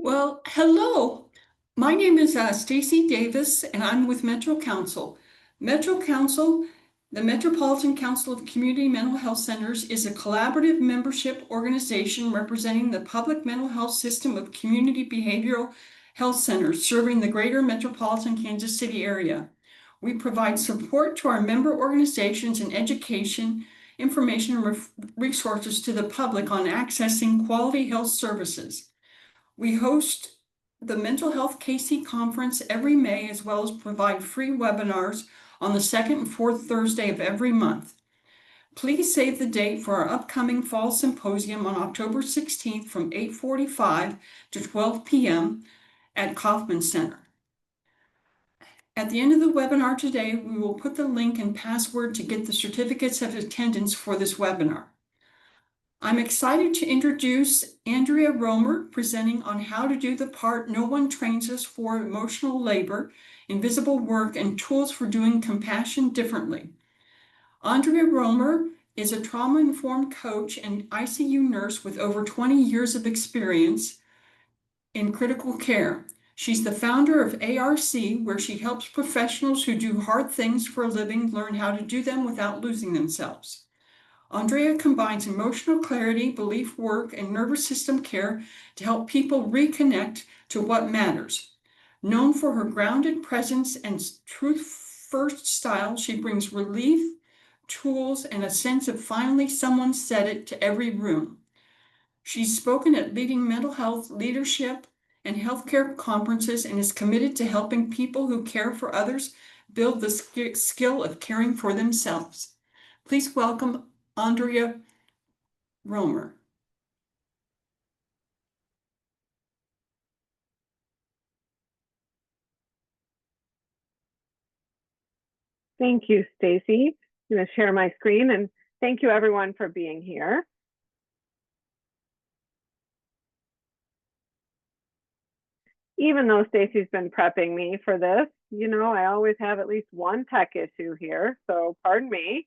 Well, hello. My name is Stacy Davis, and I'm with Metro Council. Metro Council, the Metropolitan Council of Community Mental Health Centers, is a collaborative membership organization representing the public mental health system of community behavioral health centers serving the greater metropolitan Kansas City area. We provide support to our member organizations and education, information, and resources to the public on accessing quality health services. We host the Mental Health KC Conference every May, as well as provide free webinars on the second and fourth Thursday of every month. Please save the date for our upcoming Fall Symposium on October 16th from 8:45 to 12 p.m. at Kauffman Center. At the end of the webinar today, we will put the link and password to get the certificates of attendance for this webinar. I'm excited to introduce Andrea Romer, presenting on how to do the part no one trains us for: emotional labor, invisible work, and tools for doing compassion differently. Andrea Romer is a trauma-informed coach and ICU nurse with over 20 years of experience in critical care. She's the founder of ARC, where she helps professionals who do hard things for a living learn how to do them without losing themselves. Andrea combines emotional clarity, belief work, and nervous system care to help people reconnect to what matters. Known for her grounded presence and truth-first style, she brings relief, tools, and a sense of finally someone said it to every room. She's spoken at leading mental health, leadership, and healthcare conferences and is committed to helping people who care for others build the skill of caring for themselves. Please welcome Andrea Romer. Thank you, Stacy. I'm going to share my screen, and thank you everyone for being here. Even though Stacy's been prepping me for this, you know, I always have at least one tech issue here, so pardon me.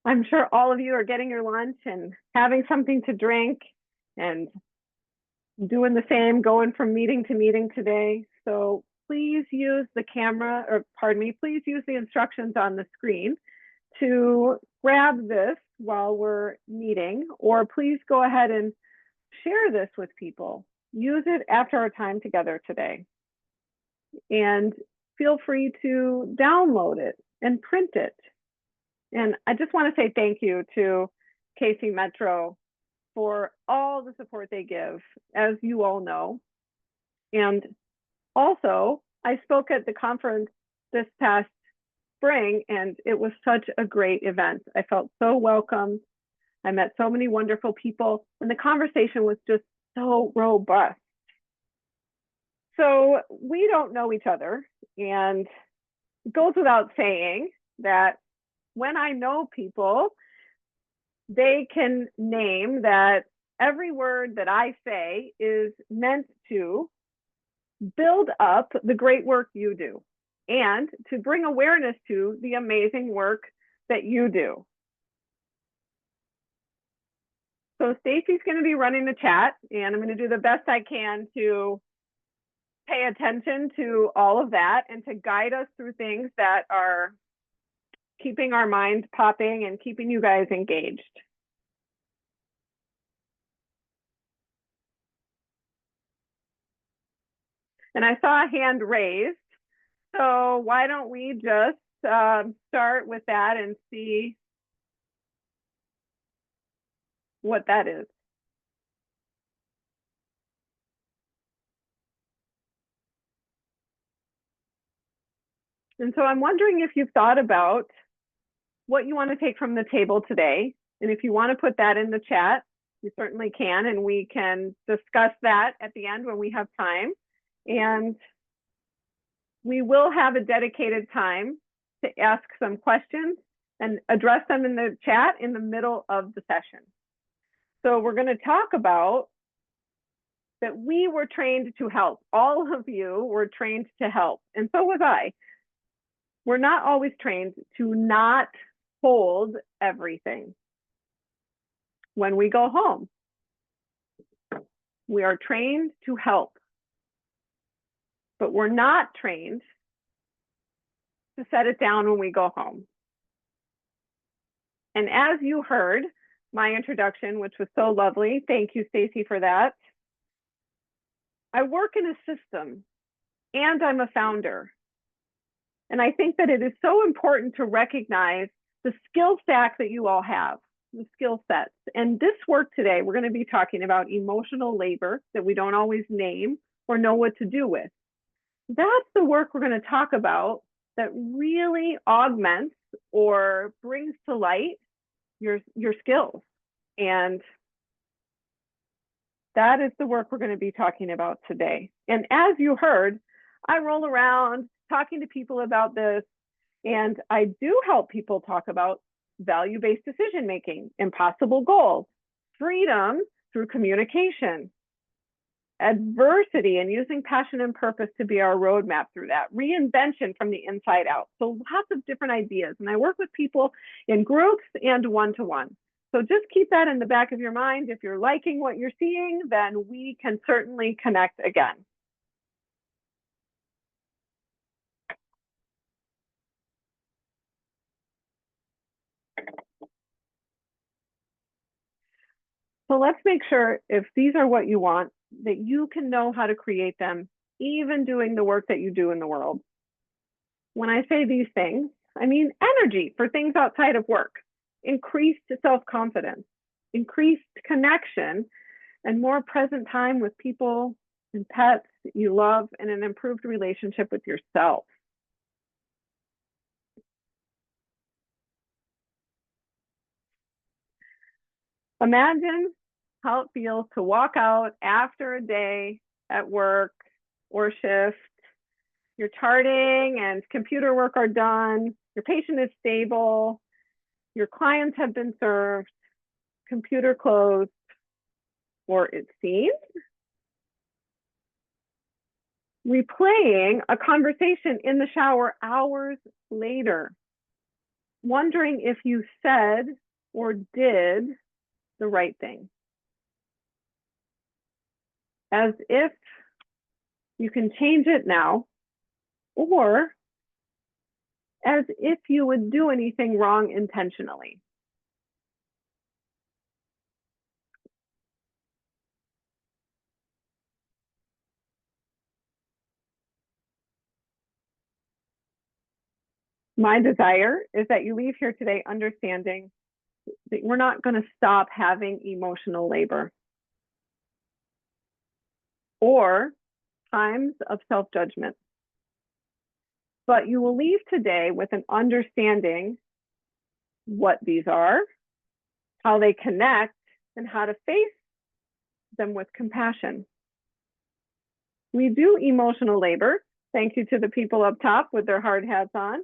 I'm sure all of you are getting your lunch and having something to drink and doing the same, going from meeting to meeting today. So please use the camera, or pardon me, please use the instructions on the screen to grab this while we're meeting, or please go ahead and share this with people. Use it after our time together today. And feel free to download it and print it. And I just want to say thank you to KC Metro for all the support they give, as you all know. And also, I spoke at the conference this past spring, and it was such a great event. I felt so welcomed. I met so many wonderful people, and the conversation was just so robust. So we don't know each other, and it goes without saying that when I know people, they can name that every word that I say is meant to build up the great work you do and to bring awareness to the amazing work that you do. So Stacy's going to be running the chat, and I'm going to do the best I can to pay attention to all of that and to guide us through things that are keeping our minds popping and keeping you guys engaged. And I saw a hand raised, so why don't we just start with that and see what that is. And so I'm wondering if you've thought about what you want to take from the table today. And if you want to put that in the chat, you certainly can, and we can discuss that at the end when we have time. And we will have a dedicated time to ask some questions and address them in the chat in the middle of the session. So we're going to talk about that we were trained to help. All of you were trained to help, and so was I. We're not always trained to not hold everything when we go home. We are trained to help, but we're not trained to set it down when we go home. And as you heard my introduction, which was so lovely, thank you, Stacy, for that. I work in a system and I'm a founder. And I think that it is so important to recognize the skill stack that you all have, the skill sets. And this work today, we're going to be talking about emotional labor that we don't always name or know what to do with. That's the work we're going to talk about that really augments or brings to light your skills. And that is the work we're going to be talking about today. And as you heard, I roll around talking to people about this, and I do help people talk about value-based decision-making, impossible goals, freedom through communication, adversity and using passion and purpose to be our roadmap through that, reinvention from the inside out. So lots of different ideas. And I work with people in groups and one-to-one. So just keep that in the back of your mind. If you're liking what you're seeing, then we can certainly connect again. So let's make sure if these are what you want, that you can know how to create them, even doing the work that you do in the world. When I say these things, I mean energy for things outside of work, increased self-confidence, increased connection, and more present time with people and pets that you love, and an improved relationship with yourself. Imagine how it feels to walk out after a day at work or shift. Your charting and computer work are done. Your patient is stable. Your clients have been served. Computer closed, or it seems. Replaying a conversation in the shower hours later, wondering if you said or did the right thing. As if you can change it now, or as if you would do anything wrong intentionally. My desire is that you leave here today understanding that we're not going to stop having emotional labor or times of self-judgment. But you will leave today with an understanding what these are, how they connect, and how to face them with compassion. We do emotional labor, thank you to the people up top with their hard hats on,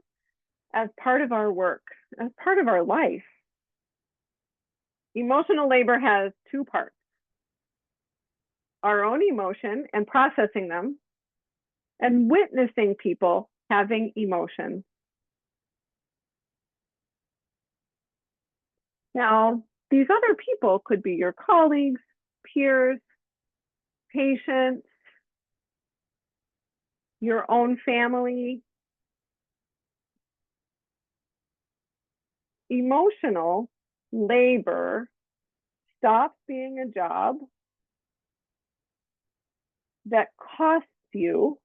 as part of our work, as part of our life. Emotional labor has two parts: our own emotion and processing them, and witnessing people having emotions. Now, these other people could be your colleagues, peers, patients, your own family. Emotional labor stops being a job that costs you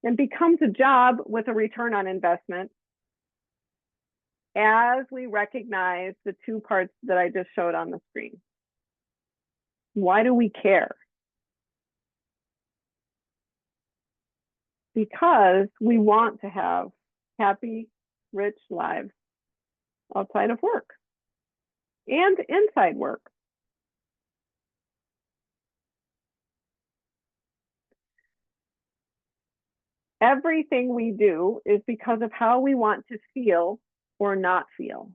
and becomes a job with a return on investment as we recognize the two parts that I just showed on the screen. Why do we care? Because we want to have happy, rich lives outside of work and inside work. Everything we do is because of how we want to feel or not feel.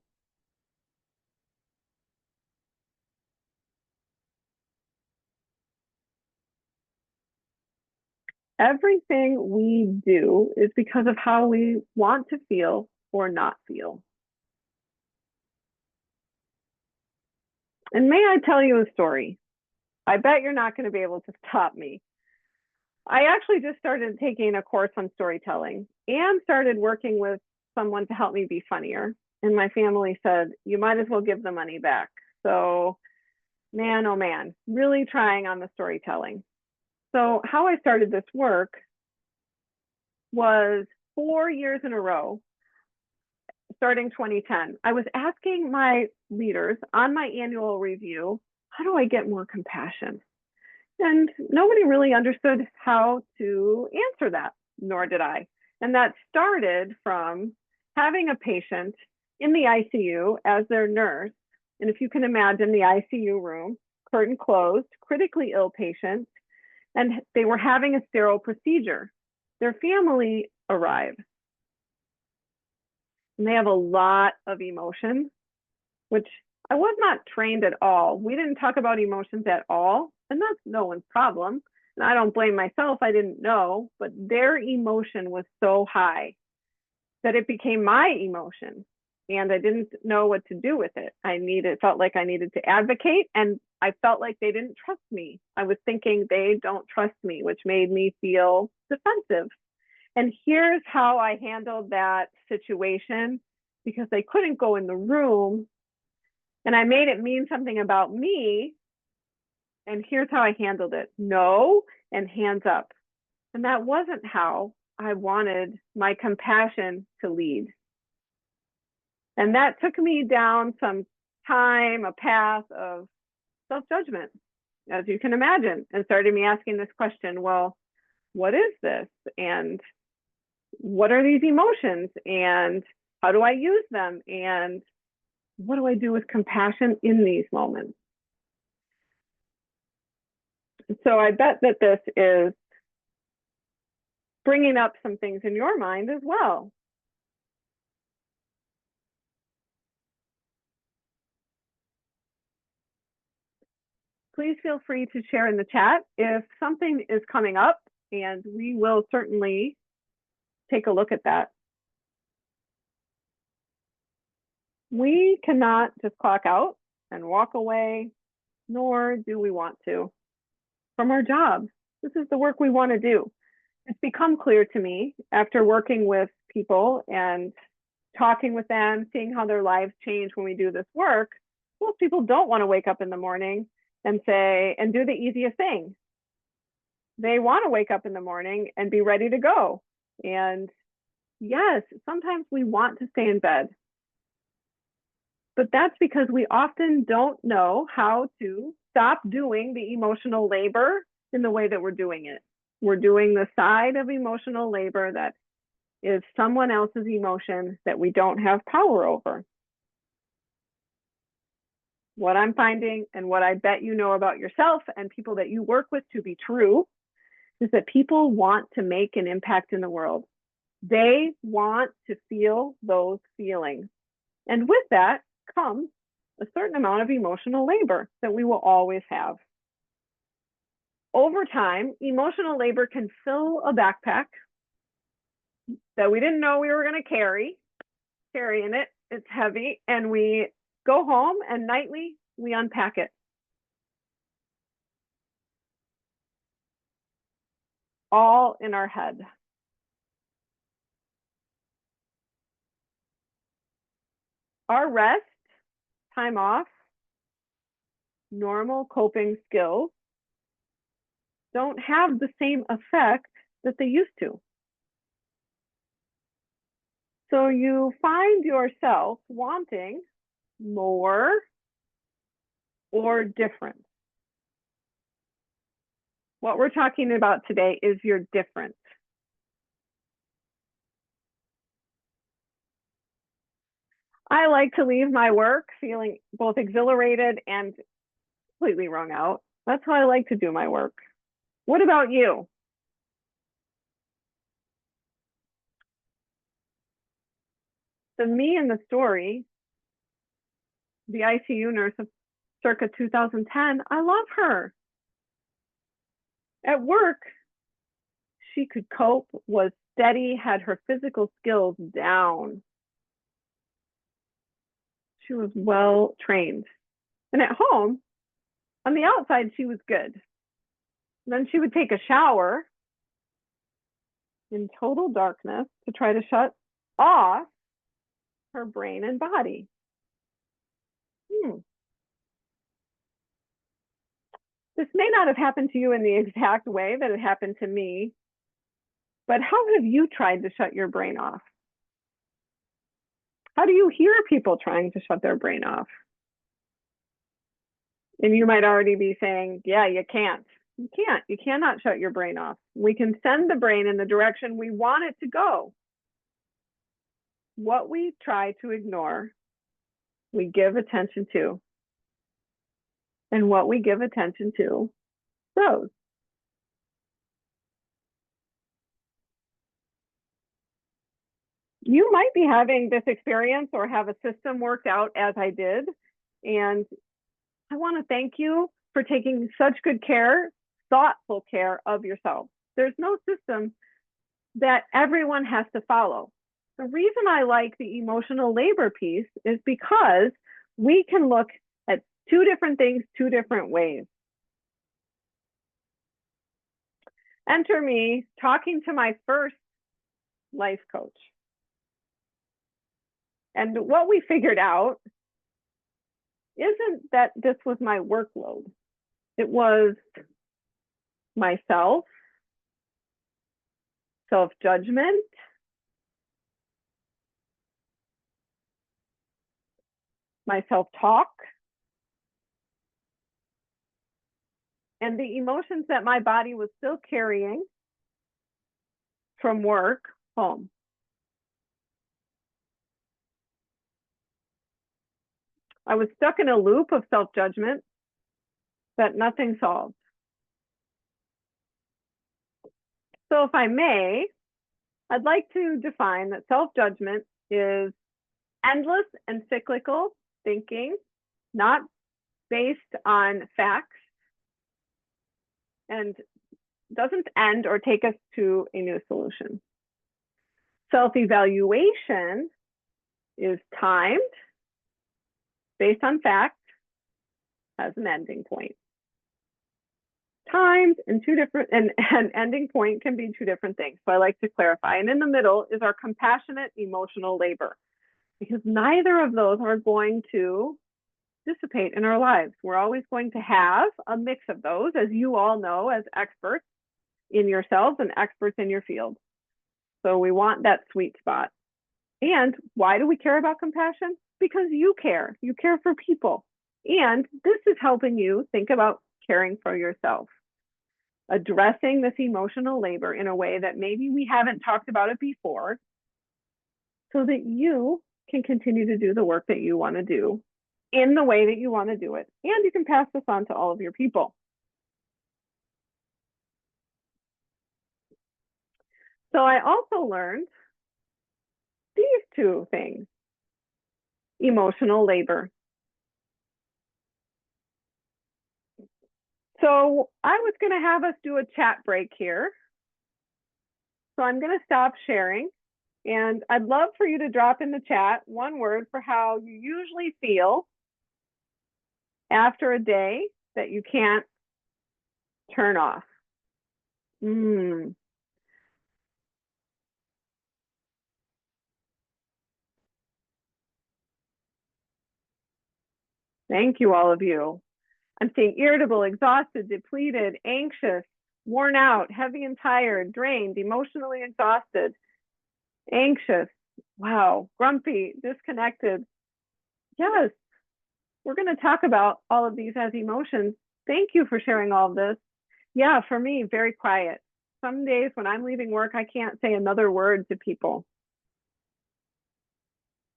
Everything we do is because of how we want to feel or not feel. And may I tell you a story? I bet you're not going to be able to stop me. I actually just started taking a course on storytelling and started working with someone to help me be funnier. And my family said, you might as well give the money back. So, man, oh man, really trying on the storytelling. So, how I started this work was 4 years in a row, starting 2010. I was asking my leaders on my annual review, how do I get more compassion? And nobody really understood how to answer that, nor did I. And that started from having a patient in the ICU as their nurse. And if you can imagine the ICU room, curtain closed, critically ill patient, and they were having a sterile procedure. Their family arrived. And they have a lot of emotion, which I was not trained at all. We didn't talk about emotions at all, and that's no one's problem. And I don't blame myself, I didn't know, but their emotion was so high that it became my emotion. And I didn't know what to do with it. Felt like I needed to advocate, and I felt like they didn't trust me. I was thinking they don't trust me, which made me feel defensive. And here's how I handled that situation, because they couldn't go in the room and I made it mean something about me. And here's how I handled it: no and hands up. And that wasn't how I wanted my compassion to lead. And that took me down some time, a path of self-judgment, as you can imagine, and started me asking this question, well, what is this? And what are these emotions? And how do I use them? And what do I do with compassion in these moments? So I bet that this is bringing up some things in your mind as well. Please feel free to share in the chat if something is coming up, and we will certainly take a look at that. We cannot just clock out and walk away, nor do we want to, from our jobs. This is the work we want to do. It's become clear to me after working with people and talking with them, seeing how their lives change when we do this work. Most people don't want to wake up in the morning and do the easiest thing. They want to wake up in the morning and be ready to go. And yes, sometimes we want to stay in bed, but that's because we often don't know how to stop doing the emotional labor in the way that we're doing it. We're doing the side of emotional labor that is someone else's emotion that we don't have power over. What I'm finding, and what I bet you know about yourself and people that you work with to be true, is that people want to make an impact in the world. They want to feel those feelings. And with that comes a certain amount of emotional labor that we will always have. Over time, emotional labor can fill a backpack that we didn't know we were going to carrying it. It's heavy, and we go home and nightly we unpack it. All in our head. Our rest, time off, normal coping skills don't have the same effect that they used to. So you find yourself wanting more or different. What we're talking about today is your difference. I like to leave my work feeling both exhilarated and completely wrung out. That's how I like to do my work. What about you? the me in the story, the ICU nurse of circa 2010, I love her. At work, she could cope, was steady, had her physical skills down. She was well trained. And at home, on the outside, she was good. Then she would take a shower in total darkness to try to shut off her brain and body. This may not have happened to you in the exact way that it happened to me, but how have you tried to shut your brain off? How do you hear people trying to shut their brain off? And you might already be saying, yeah, you can't. You can't. You cannot shut your brain off. We can send the brain in the direction we want it to go. What we try to ignore, we give attention to. And what we give attention to grows. You might be having this experience or have a system worked out as I did. And I want to thank you for taking such good care, thoughtful care of yourself. There's no system that everyone has to follow. The reason I like the emotional labor piece is because we can look at two different things, two different ways. Enter me talking to my first life coach. And what we figured out isn't that this was my workload. It was myself, self-judgment, my self-talk, and the emotions that my body was still carrying from work home. I was stuck in a loop of self-judgment that nothing solved. So if I may, I'd like to define that self-judgment is endless and cyclical thinking, not based on facts, and doesn't end or take us to a new solution. Self-evaluation is timed, based on facts, has an ending point. Timed and and ending point can be two different things. So I like to clarify. And in the middle is our compassionate emotional labor, because neither of those are going to dissipate in our lives. We're always going to have a mix of those, as you all know, as experts in yourselves and experts in your field. So we want that sweet spot. And why do we care about compassion? Because you care. You care for people. And this is helping you think about caring for yourself, addressing this emotional labor in a way that maybe we haven't talked about it before, so that you can continue to do the work that you want to do in the way that you want to do it. And you can pass this on to all of your people. So I also learned these two things: emotional labor. So I was going to have us do a chat break here. So I'm going to stop sharing. And I'd love for you to drop in the chat one word for how you usually feel after a day that you can't turn off. Thank you, all of you. I'm seeing irritable, exhausted, depleted, anxious, worn out, heavy and tired, drained, emotionally exhausted, anxious, wow, grumpy, disconnected. Yes, we're going to talk about all of these as emotions. Thank you for sharing all of this. Yeah, for me, very quiet. Some days when I'm leaving work, I can't say another word to people.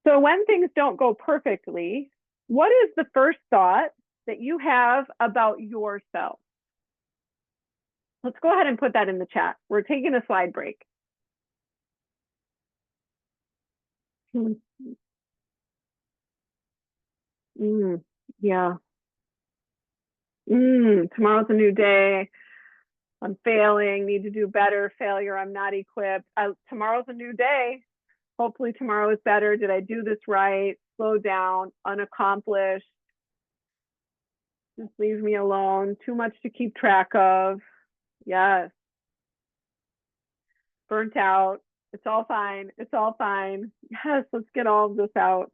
So when things don't go perfectly, what is the first thought that you have about yourself? Let's go ahead and put that in the chat. We're taking a slide break. Yeah. Tomorrow's a new day. I'm failing, need to do better. Failure, I'm not equipped. Tomorrow's a new day. Hopefully tomorrow is better. Did I do this right? Slow down, unaccomplished. Just leave me alone. Too much to keep track of. Yes. Burnt out. It's all fine. It's all fine. Yes, let's get all of this out.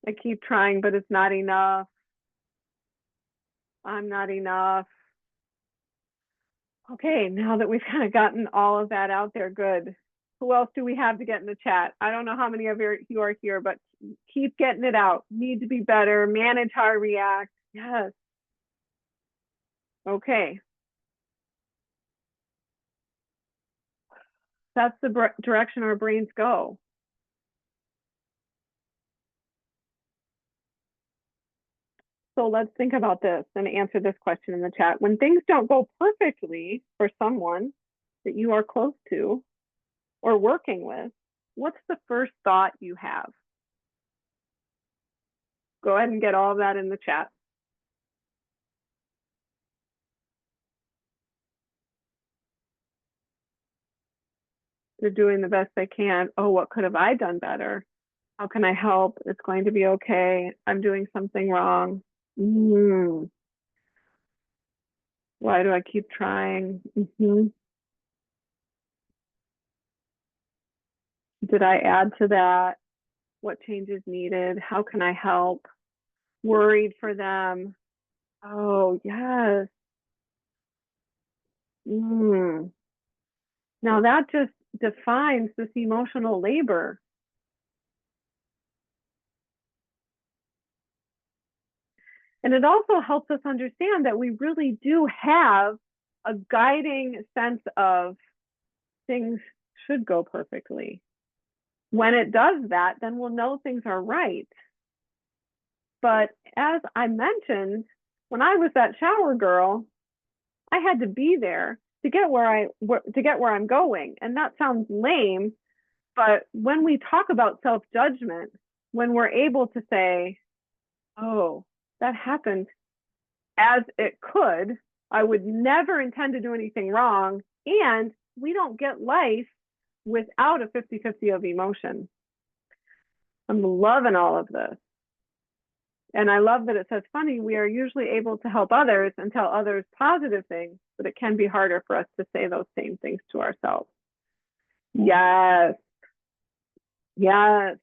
I keep trying, but it's not enough. I'm not enough. Okay, now that we've kind of gotten all of that out there, good. Who else do we have to get in the chat? I don't know how many of you are here, but keep getting it out. Need to be better, manage how I react. Yes. Okay. That's the direction our brains go. So let's think about this and answer this question in the chat. When things don't go perfectly for someone that you are close to or working with, what's the first thought you have? Go ahead and get all of that in the chat. They're doing the best they can. Oh, what could have I done better? How can I help? It's going to be okay. I'm doing something wrong. Why do I keep trying? Did I add to that? What changes needed? How can I help? Worried for them. Oh, yes. Now that just defines this emotional labor. And it also helps us understand that we really do have a guiding sense of things should go perfectly. When it does that, then we'll know things are right. But as I mentioned, when I was that shower girl, I had to be there to get where I'm going. And that sounds lame, but when we talk about self-judgment, when we're able to say, oh, that happened as it could, I would never intend to do anything wrong, and we don't get life without a 50-50 of emotion. I'm loving all of this. And I love that it says, funny, we are usually able to help others and tell others positive things, but it can be harder for us to say those same things to ourselves. Yes. Yes.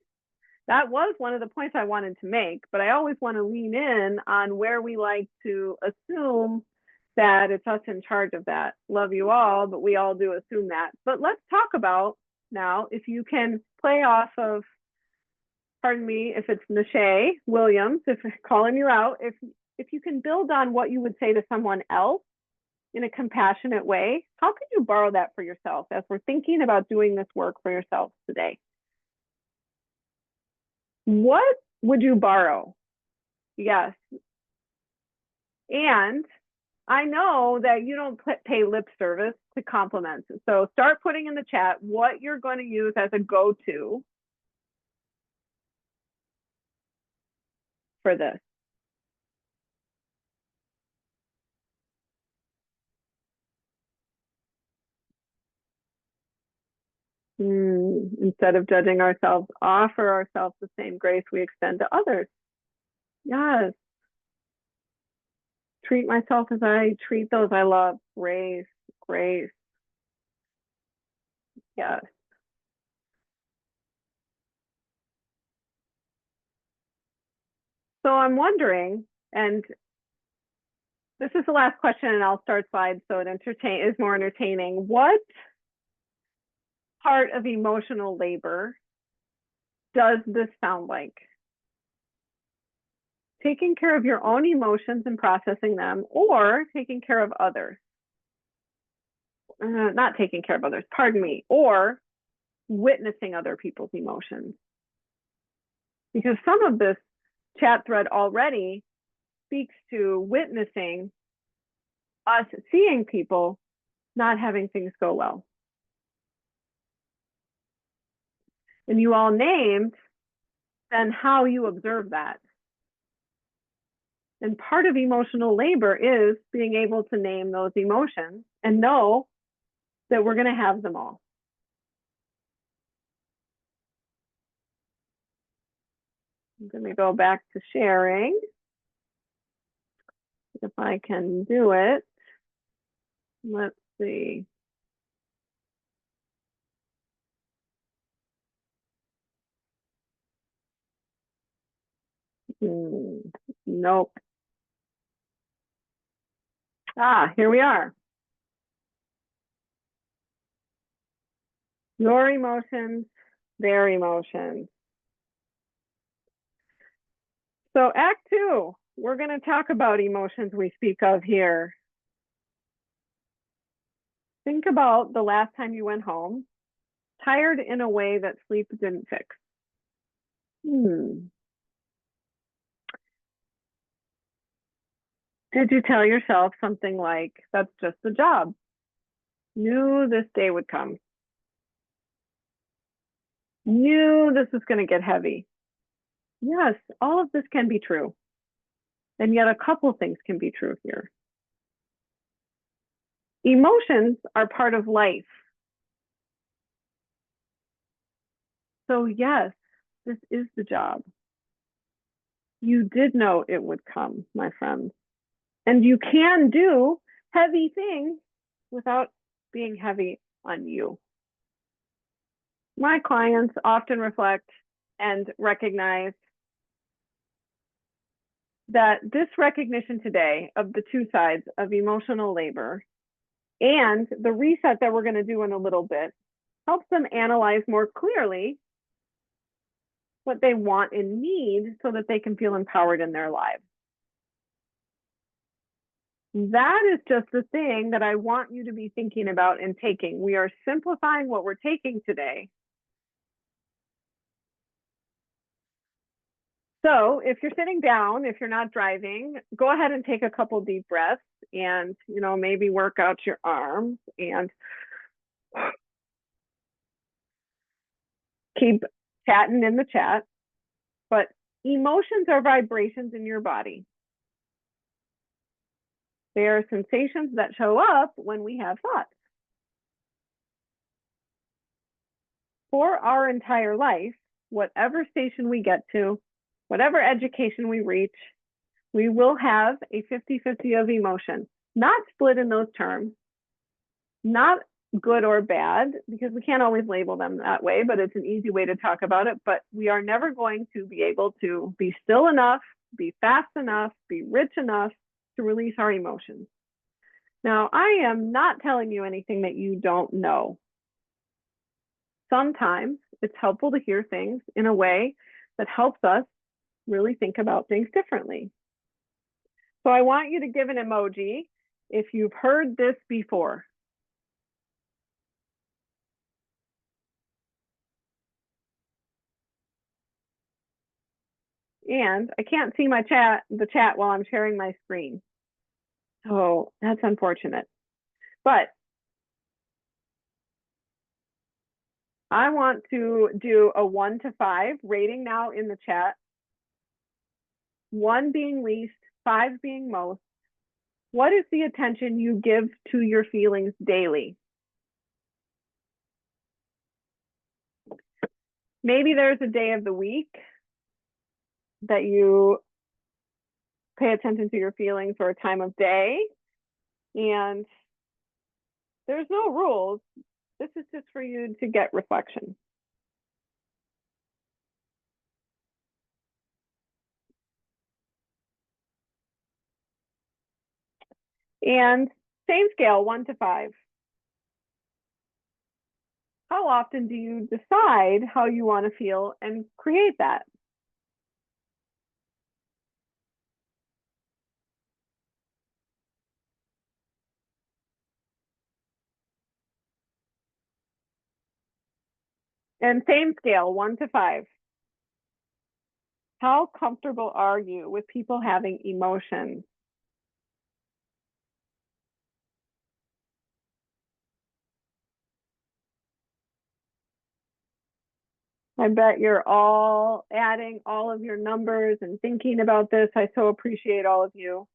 That was one of the points I wanted to make, but I always want to lean in on where we like to assume that it's us in charge of that. Love you all, but we all do assume that. But let's talk about now, if you can play off of, pardon me, if it's Nashay Williams, if calling you out, if you can build on what you would say to someone else in a compassionate way, how can you borrow that for yourself as we're thinking about doing this work for yourself today? What would you borrow? Yes. And I know that you don't pay lip service to compliments. So start putting in the chat what you're going to use as a go-to for this. Instead of judging ourselves, offer ourselves the same grace we extend to others. Yes. Treat myself as I treat those I love. Grace, grace. Yes. So I'm wondering, and this is the last question, and I'll start slides so it is more entertaining. What part of emotional labor does this sound like? Taking care of your own emotions and processing them, or taking care of others? Not taking care of others, pardon me, or witnessing other people's emotions. Because some of this chat thread already speaks to witnessing us seeing people not having things go well. And you all named then how you observe that. And part of emotional labor is being able to name those emotions and know that we're going to have them all. I'm going to go back to sharing. If I can do it. Let's see. Nope. Here we are. Your emotions, their emotions. So Act 2, we're going to talk about emotions we speak of here. Think about the last time you went home, tired in a way that sleep didn't fix. Did you tell yourself something like, that's just a job? Knew this day would come. Knew this was going to get heavy. Yes, all of this can be true. And yet a couple things can be true here. Emotions are part of life. So yes, this is the job. You did know it would come, my friends. And you can do heavy things without being heavy on you. My clients often reflect and recognize that this recognition today of the two sides of emotional labor and the reset that we're going to do in a little bit helps them analyze more clearly what they want and need so that they can feel empowered in their lives. That is just the thing that I want you to be thinking about and taking. We are simplifying what we're taking today. So if you're sitting down, if you're not driving, go ahead and take a couple deep breaths and, maybe work out your arms and keep chatting in the chat. But emotions are vibrations in your body. They are sensations that show up when we have thoughts. For our entire life, whatever station we get to, whatever education we reach, we will have a 50-50 of emotion, not split in those terms, not good or bad, because we can't always label them that way, but it's an easy way to talk about it. But we are never going to be able to be still enough, be fast enough, be rich enough to release our emotions. Now, I am not telling you anything that you don't know. Sometimes it's helpful to hear things in a way that helps us really think about things differently. So I want you to give an emoji if you've heard this before. And I can't see the chat while I'm sharing my screen. So that's unfortunate. But I want to do a 1 to 5 rating now in the chat. 1 being least, 5 being most. What is the attention you give to your feelings daily? Maybe there's a day of the week that you pay attention to your feelings, or a time of day. And there's no rules. This is just for you to get reflection. And same scale, 1 to 5. How often do you decide how you want to feel and create that? And same scale, 1 to 5. How comfortable are you with people having emotions? I bet you're all adding all of your numbers and thinking about this. I so appreciate all of you.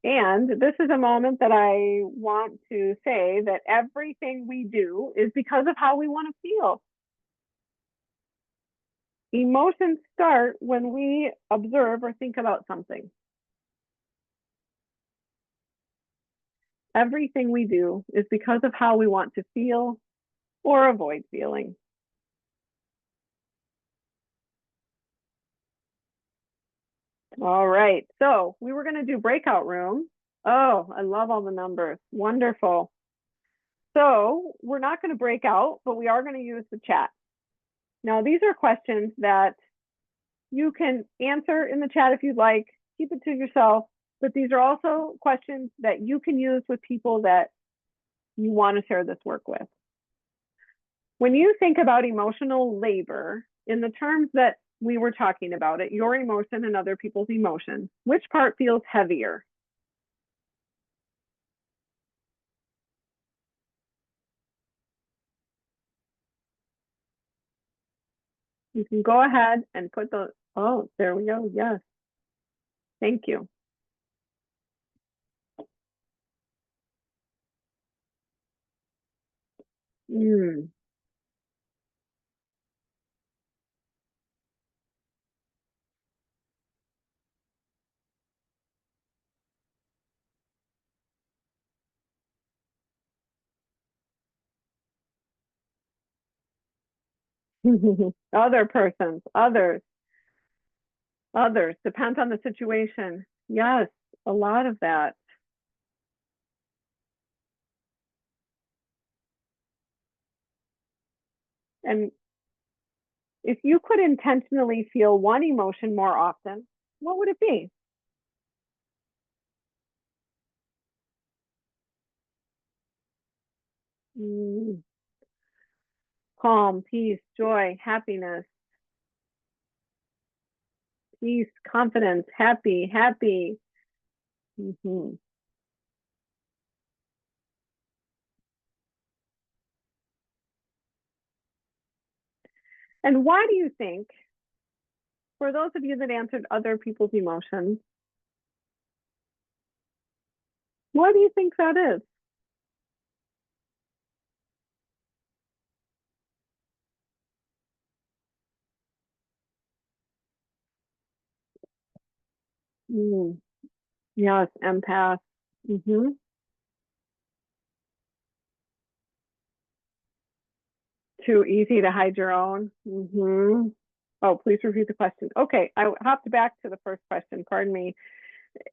And this is a moment that I want to say that everything we do is because of how we want to feel. Emotions start when we observe or think about something. Everything we do is because of how we want to feel or avoid feeling. All right, so we were going to do breakout room. Oh, I love all the numbers. Wonderful. So we're not going to break out, but we are going to use the chat. Now, these are questions that you can answer in the chat if you'd like. Keep it to yourself. But these are also questions that you can use with people that you want to share this work with. When you think about emotional labor in the terms that we were talking about it, your emotion and other people's emotion, which part feels heavier? You can go ahead and put the, oh, there we go. Yes. Thank you. Mm. Other persons, others, depends on the situation. Yes, a lot of that. And if you could intentionally feel one emotion more often, what would it be? Mm. Calm, peace, joy, happiness, peace, confidence, happy, happy. Mm-hmm. And why do you think, for those of you that answered other people's emotions, why do you think that is? Mm. Yes, empath. Mm-hmm. Too easy to hide your own. Mm-hmm. Oh, please repeat the question. Okay, I hopped back to the first question. Pardon me.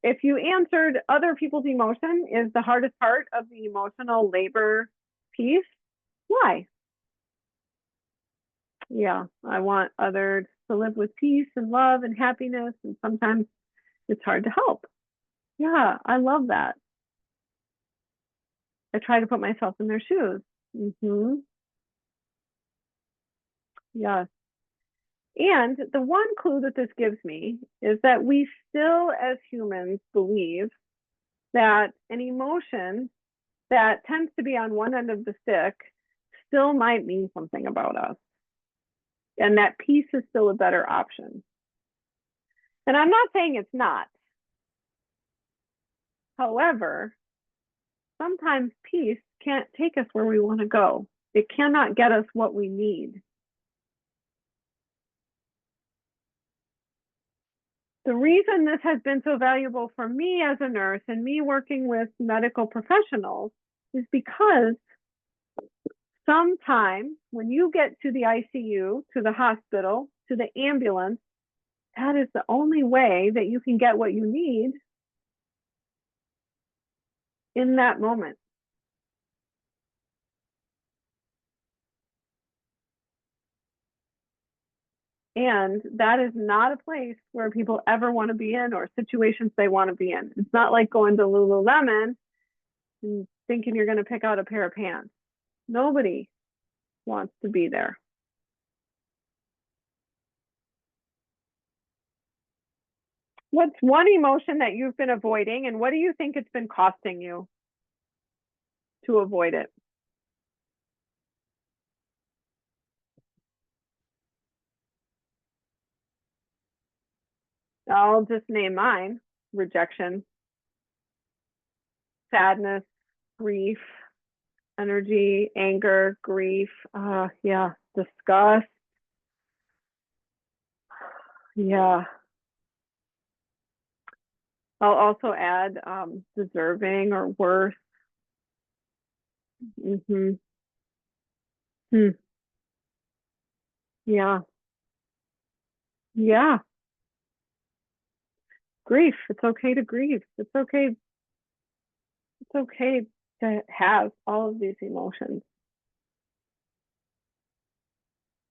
If you answered other people's emotion is the hardest part of the emotional labor piece, why? Yeah, I want others to live with peace and love and happiness, and sometimes it's hard to help. Yeah, I love that. I try to put myself in their shoes. Mm-hmm. Yes. And the one clue that this gives me is that we still, as humans, believe that an emotion that tends to be on one end of the stick still might mean something about us. And that peace is still a better option. And I'm not saying it's not. However, sometimes peace can't take us where we want to go. It cannot get us what we need. The reason this has been so valuable for me as a nurse and me working with medical professionals is because sometimes when you get to the ICU, to the hospital, to the ambulance, that is the only way that you can get what you need in that moment. And that is not a place where people ever want to be in or situations they want to be in. It's not like going to Lululemon and thinking you're going to pick out a pair of pants. Nobody wants to be there. What's one emotion that you've been avoiding and what do you think it's been costing you? to avoid it. I'll just name mine: rejection, sadness, grief, energy, anger, grief, yeah, disgust, yeah. I'll also add deserving or worth. Mm-hmm. Hmm. Yeah. Yeah. Grief. It's okay to grieve. It's okay. It's okay to have all of these emotions,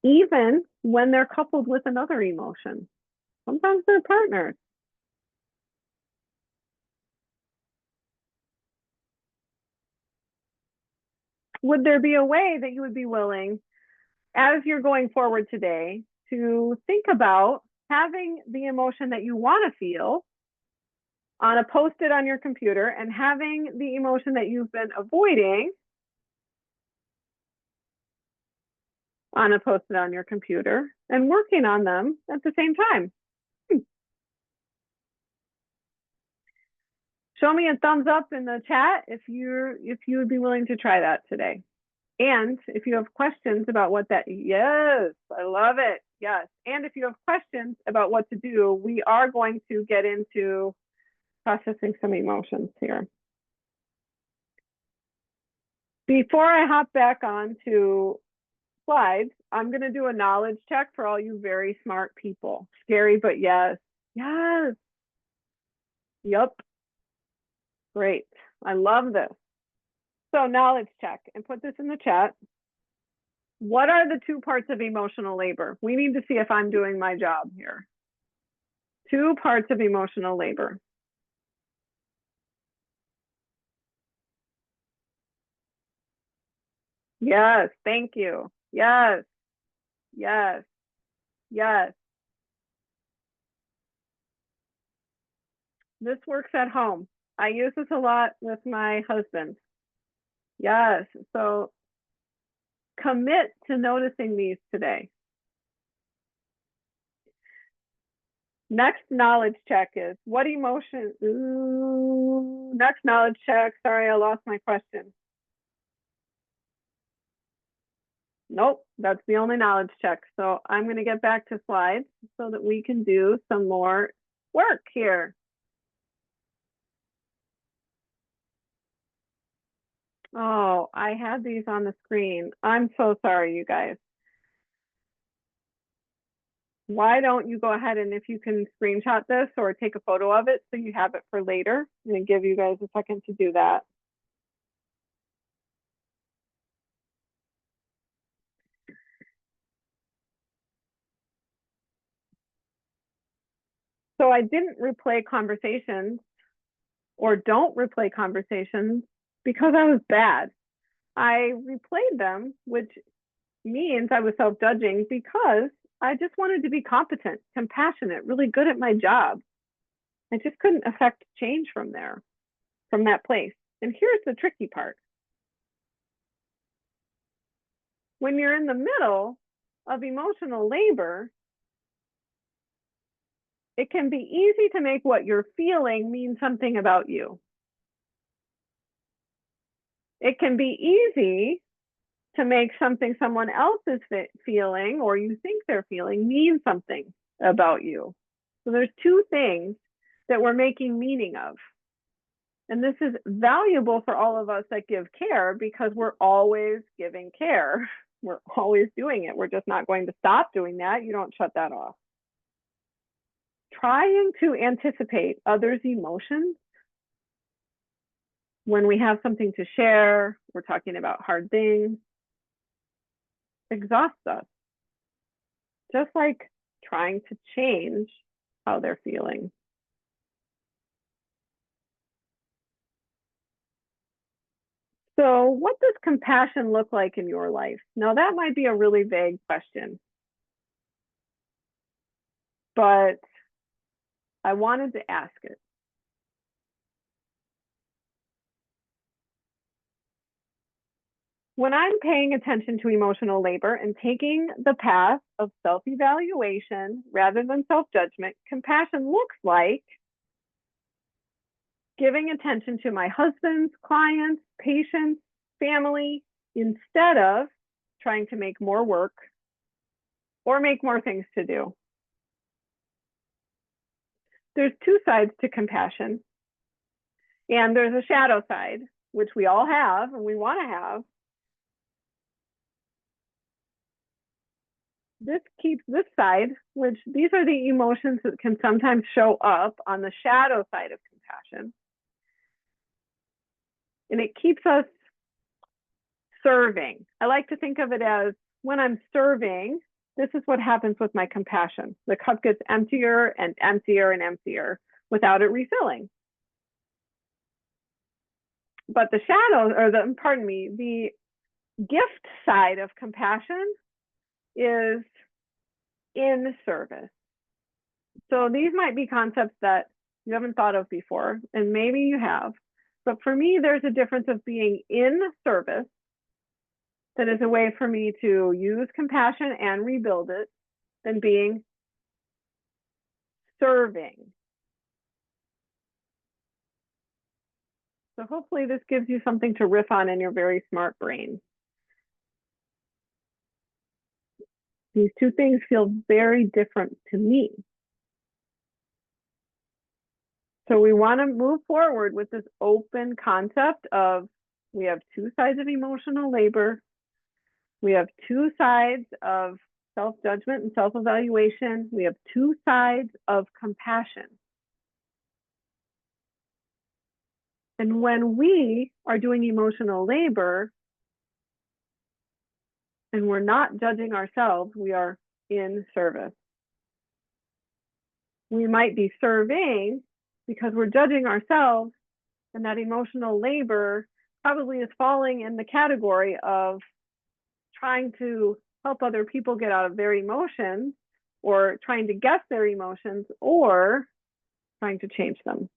even when they're coupled with another emotion. Sometimes they're partners. Would there be a way that you would be willing, as you're going forward today, to think about having the emotion that you want to feel on a post-it on your computer and having the emotion that you've been avoiding on a post-it on your computer and working on them at the same time? Show me a thumbs up in the chat if you would be willing to try that today. And if you have questions about what that, yes, I love it. Yes. And if you have questions about what to do, we are going to get into processing some emotions here. Before I hop back on to slides, I'm going to do a knowledge check for all you very smart people. Scary, but yes. Yes. Yep. Great. I love this. So knowledge check, and put this in the chat. What are the two parts of emotional labor? We need to see if I'm doing my job here. Two parts of emotional labor. Yes, thank you. Yes, yes, yes. This works at home. I use this a lot with my husband. Yes, so commit to noticing these today. Next knowledge check is what emotion? Ooh, next knowledge check. Sorry, I lost my question. Nope, that's the only knowledge check. So I'm going to get back to slides so that we can do some more work here. Oh, I had these on the screen. I'm so sorry, you guys. Why don't you go ahead and if you can screenshot this or take a photo of it so you have it for later. I'm going to give you guys a second to do that. So I didn't replay conversations or don't replay conversations because I was bad. I replayed them, which means I was self-judging because I just wanted to be competent, compassionate, really good at my job. I just couldn't affect change from there, from that place. And here's the tricky part. When you're in the middle of emotional labor, it can be easy to make what you're feeling mean something about you. It can be easy to make something someone else is feeling or you think they're feeling mean something about you. So there's two things that we're making meaning of. And this is valuable for all of us that give care because we're always giving care. We're always doing it. We're just not going to stop doing that. You don't shut that off. Trying to anticipate others' emotions when we have something to share, we're talking about hard things, exhausts us. Just like trying to change how they're feeling. So what does compassion look like in your life? Now that might be a really vague question, but I wanted to ask it. When I'm paying attention to emotional labor and taking the path of self-evaluation rather than self-judgment, compassion looks like giving attention to my husband's, clients, patients, family, instead of trying to make more work or make more things to do. There's two sides to compassion, and there's a shadow side, which we all have and we want to have. This keeps this side, which these are the emotions that can sometimes show up on the shadow side of compassion. And it keeps us serving. I like to think of it as when I'm serving, this is what happens with my compassion. The cup gets emptier and emptier and emptier without it refilling. But the shadow, or the gift side of compassion is in service. So these might be concepts that you haven't thought of before, and maybe you have. But for me, there's a difference of being in service that is a way for me to use compassion and rebuild it than being serving. So hopefully this gives you something to riff on in your very smart brain. These two things feel very different to me. So we want to move forward with this open concept of we have two sides of emotional labor. We have two sides of self-judgment and self-evaluation. We have two sides of compassion. And when we are doing emotional labor and we're not judging ourselves, we are in service. We might be serving because we're judging ourselves, and that emotional labor probably is falling in the category of trying to help other people get out of their emotions, or trying to guess their emotions, or trying to change them.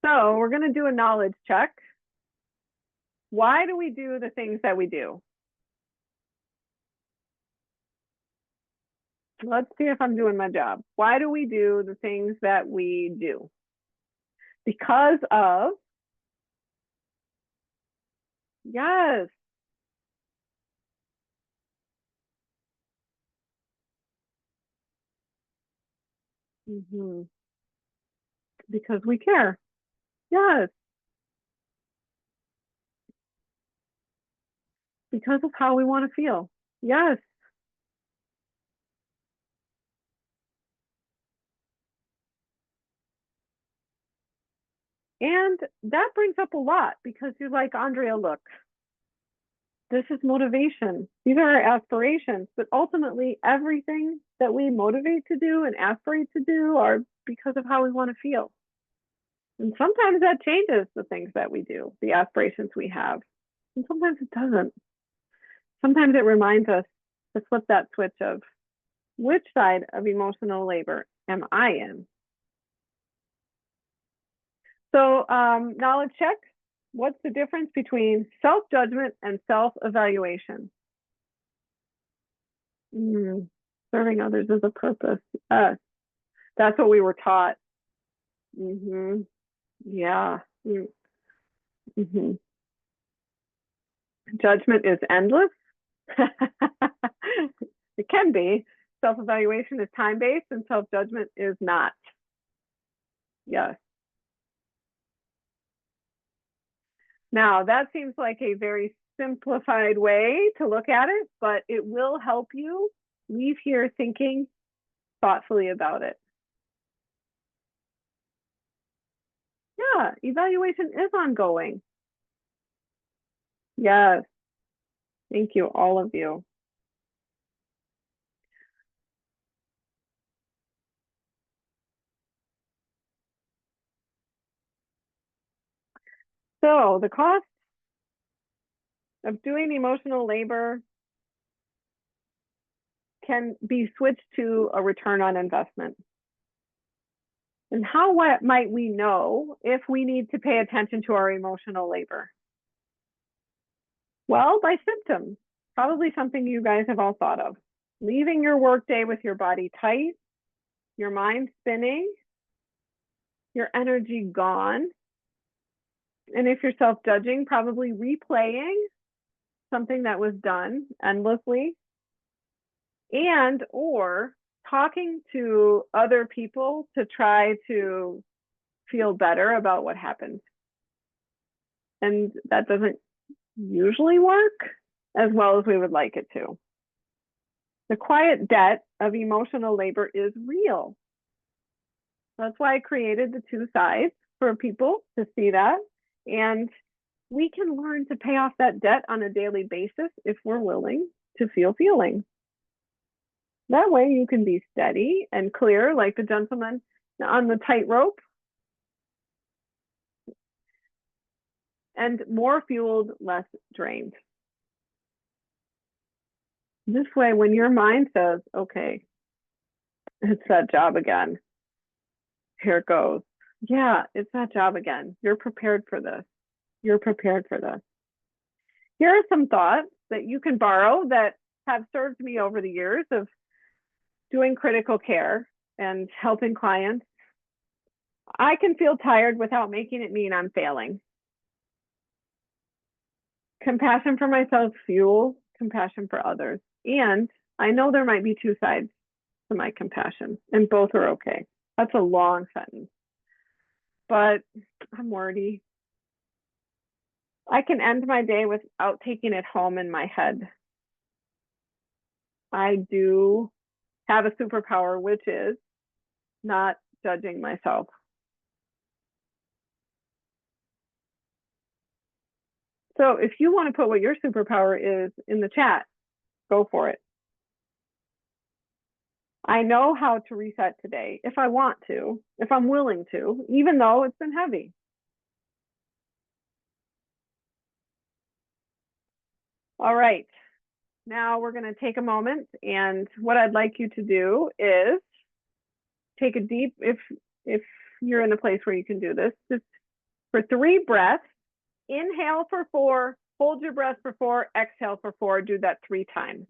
So we're going to do a knowledge check. Why do we do the things that we do? Let's see if I'm doing my job. Why do we do the things that we do? Because of, yes. Because we care. Yes. Because of how we want to feel. Yes. And that brings up a lot because you're like, Andrea, look, this is motivation. These are our aspirations, but ultimately everything that we motivate to do and aspirate to do are because of how we want to feel. And sometimes that changes the things that we do, the aspirations we have. And sometimes it doesn't. Sometimes it reminds us to flip that switch of which side of emotional labor am I in? So knowledge check. What's the difference between self-judgment and self-evaluation? Serving others as a purpose. That's what we were taught. Yeah. Judgment is endless. It can be. Self-evaluation is time-based and self-judgment is not. Yes. Now, that seems like a very simplified way to look at it, but it will help you leave here thinking thoughtfully about it. Yeah, evaluation is ongoing. Yes. Thank you, all of you. So the cost of doing emotional labor can be switched to a return on investment. And how might we know if we need to pay attention to our emotional labor? Well, by symptoms, probably something you guys have all thought of. Leaving your workday with your body tight, your mind spinning, your energy gone. And if you're self-judging, probably replaying something that was done endlessly, and or talking to other people to try to feel better about what happened. And that doesn't usually work as well as we would like it to. The quiet debt of emotional labor is real. That's why I created the two sides for people to see that. And we can learn to pay off that debt on a daily basis if we're willing to feel feelings. That way you can be steady and clear like the gentleman on the tightrope, and more fueled, less drained. This way, when your mind says, okay, it's that job again, here it goes. Yeah, it's that job again. You're prepared for this. You're prepared for this. Here are some thoughts that you can borrow that have served me over the years of doing critical care and helping clients. I can feel tired without making it mean I'm failing. Compassion for myself fuels compassion for others. And I know there might be two sides to my compassion, and both are okay. That's a long sentence, but I'm wordy. I can end my day without taking it home in my head. I do have a superpower, which is not judging myself. So if you want to put what your superpower is in the chat, go for it. I know how to reset today if I want to, if I'm willing to, even though it's been heavy. All right, now we're going to take a moment, and what I'd like you to do is take a deep, if you're in a place where you can do this, just for 3 breaths, inhale for 4, hold your breath for 4, exhale for 4, do that 3 times.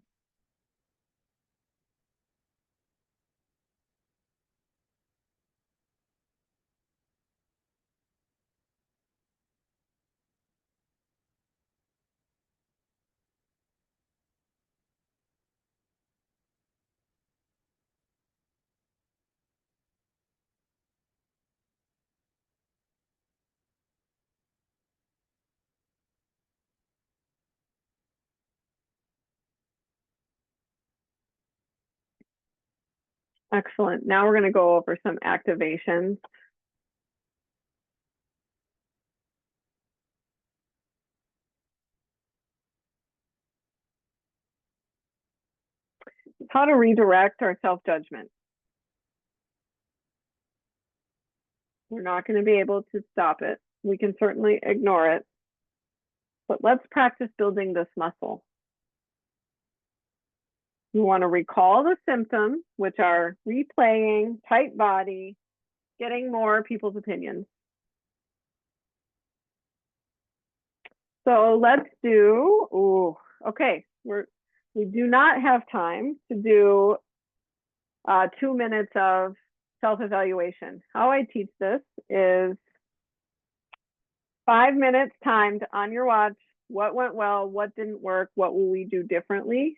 Excellent. Now we're going to go over some activations. How to redirect our self-judgment. We're not going to be able to stop it. We can certainly ignore it, but let's practice building this muscle. You want to recall the symptoms, which are replaying, tight body, getting more people's opinions. So let's do, okay, we do not have time to do 2 minutes of self-evaluation. How I teach this is 5 minutes timed on your watch. What went well? What didn't work? What will we do differently?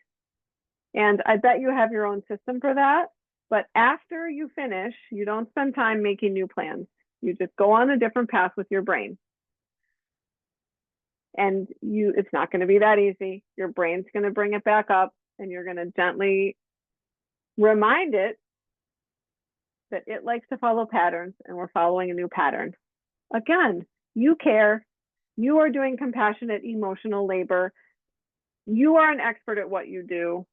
And I bet you have your own system for that. But after you finish, you don't spend time making new plans. You just go on a different path with your brain. And it's not going to be that easy. Your brain's going to bring it back up, and you're going to gently remind it that it likes to follow patterns, and we're following a new pattern. Again, you care. You are doing compassionate emotional labor. You are an expert at what you do.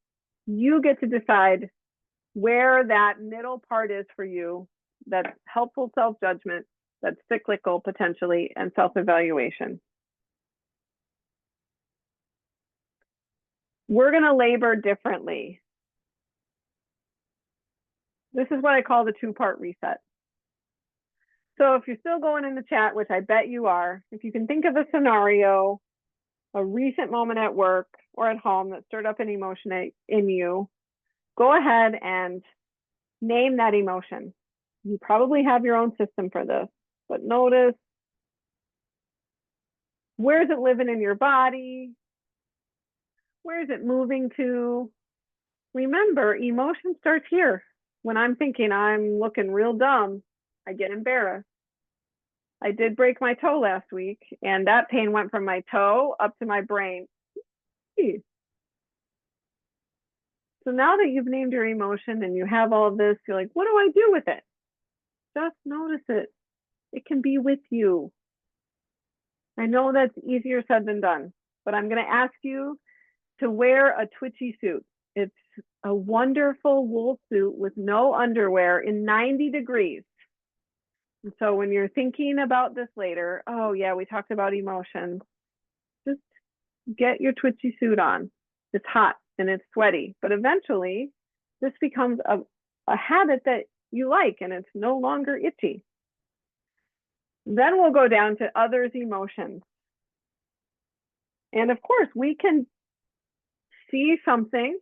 You get to decide where that middle part is for you. That's helpful self-judgment, that's cyclical potentially, and self-evaluation. We're going to labor differently. This is what I call the 2-part reset. So if you're still going in the chat, which I bet you are, if you can think of a scenario, a recent moment at work or at home that stirred up an emotion in you, go ahead and name that emotion. You probably have your own system for this, but notice, where is it living in your body? Where is it moving to? Remember, emotion starts here. When I'm thinking I'm looking real dumb, I get embarrassed. I did break my toe last week, and that pain went from my toe up to my brain. So now that you've named your emotion and you have all of this, you're like, what do I do with it? Just notice it. It can be with you. I know that's easier said than done, but I'm going to ask you to wear a twitchy suit. It's a wonderful wool suit with no underwear in 90 degrees. And so when you're thinking about this later, oh yeah, we talked about emotions, just get your twitchy suit on. It's hot and it's sweaty, but eventually this becomes a habit that you like and it's no longer itchy. Then we'll go down to others' emotions. And of course, we can see something,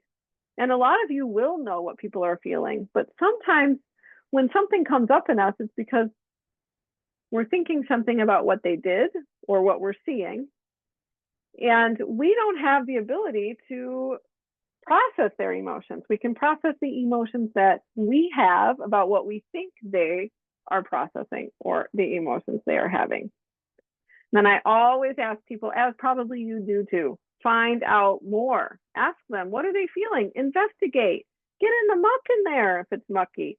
and a lot of you will know what people are feeling, but sometimes when something comes up in us, it's because we're thinking something about what they did or what we're seeing, and we don't have the ability to process their emotions. We can process the emotions that we have about what we think they are processing or the emotions they are having. Then I always ask people, as probably you do too, find out more. Ask them, what are they feeling? Investigate. Get in the muck in there if it's mucky.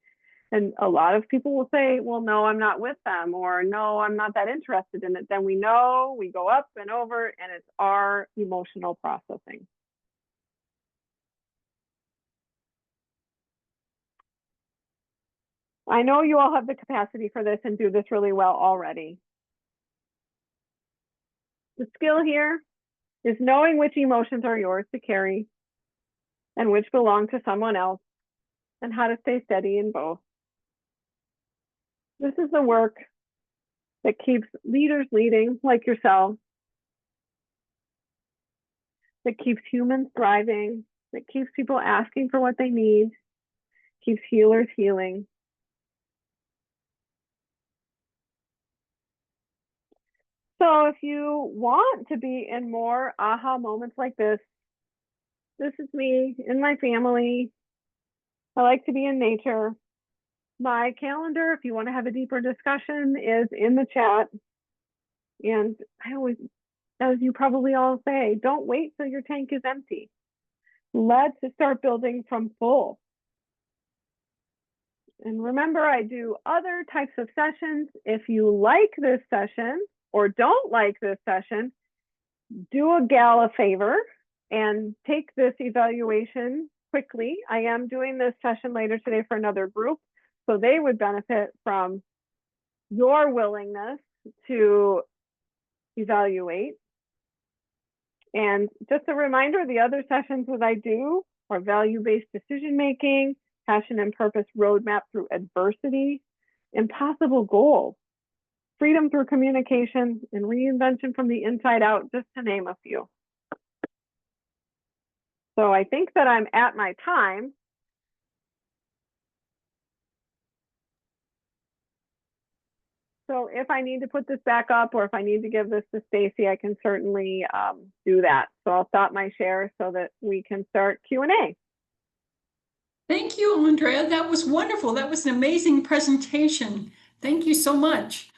And a lot of people will say, well, no, I'm not with them, or no, I'm not that interested in it. Then we know, we go up and over, and it's our emotional processing. I know you all have the capacity for this and do this really well already. The skill here is knowing which emotions are yours to carry and which belong to someone else, and how to stay steady in both. This is the work that keeps leaders leading, like yourself, that keeps humans thriving, that keeps people asking for what they need, keeps healers healing. So if you want to be in more aha moments like this is me in my family. I like to be in nature. My calendar, if you want to have a deeper discussion, is in the chat. And I always, as you probably all say, don't wait till your tank is empty. Let's start building from full. And remember, I do other types of sessions. If you like this session or don't like this session, do a gal a favor and take this evaluation quickly. I am doing this session later today for another group, so they would benefit from your willingness to evaluate. And just a reminder, the other sessions that I do are value-based decision-making, passion and purpose roadmap through adversity, impossible goals, freedom through communication, and reinvention from the inside out, just to name a few. So I think that I'm at my time. So if I need to put this back up or if I need to give this to Stacy, I can certainly do that. So I'll stop my share so that we can start Q&A. Thank you, Andrea. That was wonderful. That was an amazing presentation. Thank you so much.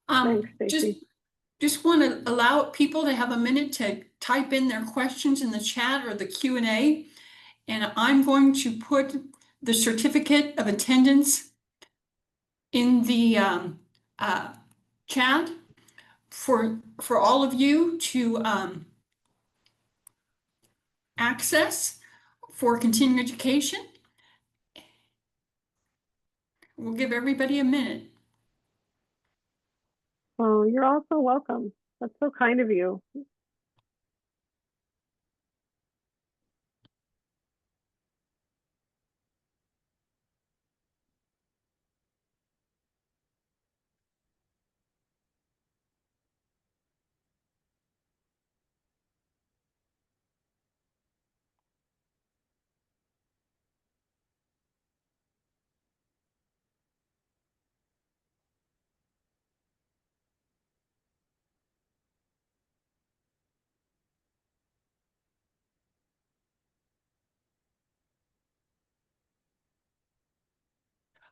Thanks, Stacy. Just want to allow people to have a minute to type in their questions in the chat or the Q&A. And I'm going to put the certificate of attendance in the chat for all of you to access for continuing education. We'll give everybody a minute. Oh, you're also welcome. That's so kind of you.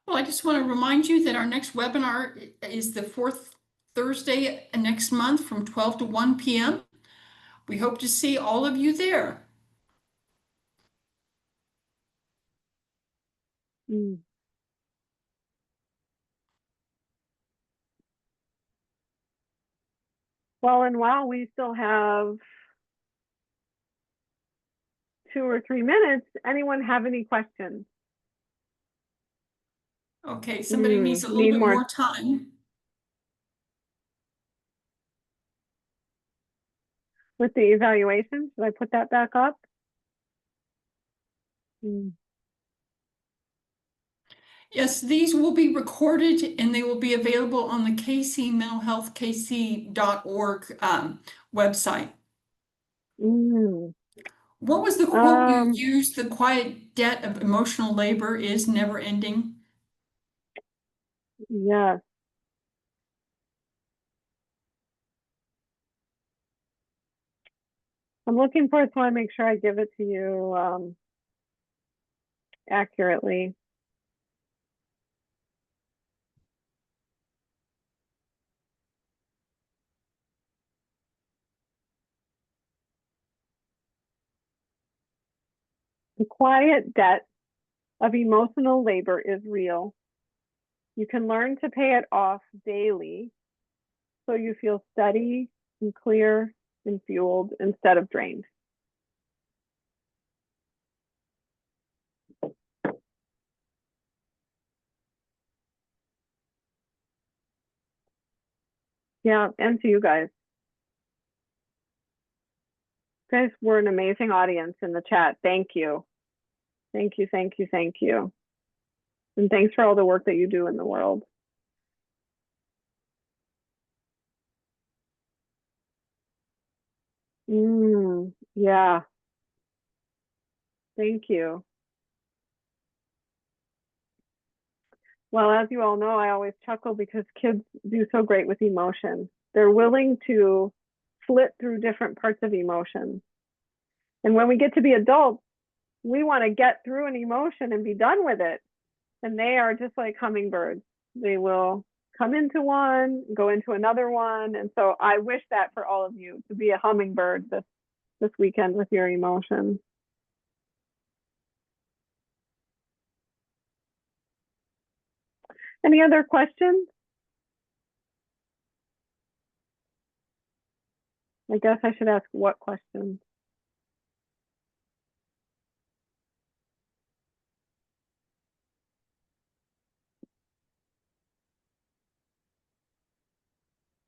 Well, I just want to remind you that our next webinar is the fourth Thursday next month from 12 to 1 p.m. We hope to see all of you there. Mm. Well, and while we still have 2 or 3 minutes, anyone have any questions? Okay, somebody needs a little Need bit more more time. with the evaluation? Should I put that back up? Mm. Yes, these will be recorded and they will be available on the kcmentalhealthkc.org website. Mm. What was the quote you Um, used? The quiet debt of emotional labor is never ending. yes. I'm looking for it, so I make sure I give it to you accurately. The quiet debt of emotional labor is real. You can learn to pay it off daily so you feel steady and clear and fueled instead of drained. Yeah, and to you guys. You guys were an amazing audience in the chat. Thank you. Thank you, thank you, thank you. And thanks for all the work that you do in the world. Yeah, thank you. Well, as you all know, I always chuckle because kids do so great with emotion. They're willing to flit through different parts of emotion. And when we get to be adults, we want to get through an emotion and be done with it. And they are just like hummingbirds. They will come into one, go into another one. And so I wish that for all of you to be a hummingbird this weekend with your emotions. Any other questions? I guess I should ask what questions.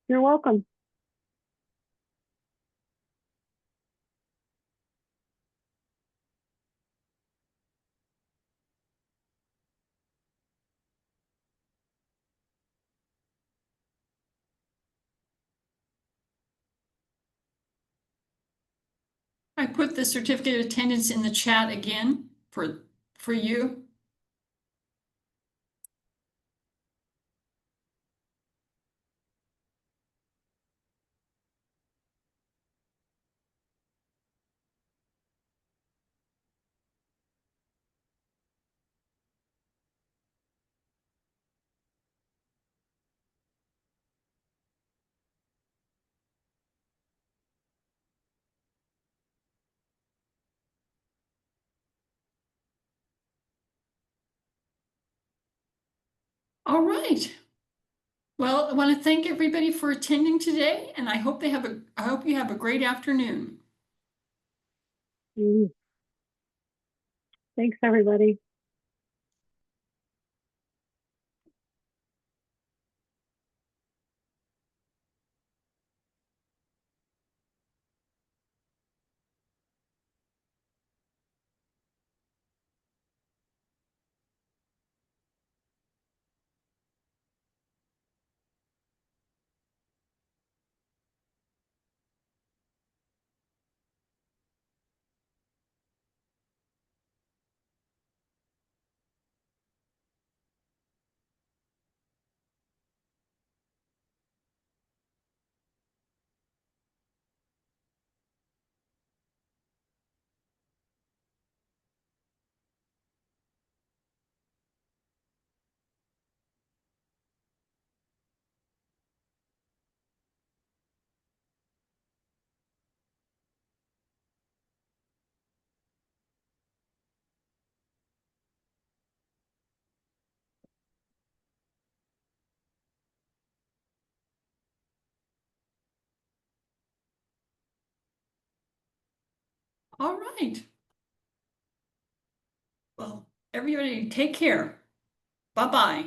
You're welcome. I put the certificate of attendance in the chat again for you. All right. Well, I want to thank everybody for attending today, and I hope you have a great afternoon. Mm. Thanks, everybody. All right. Well, everybody take care. Bye-bye.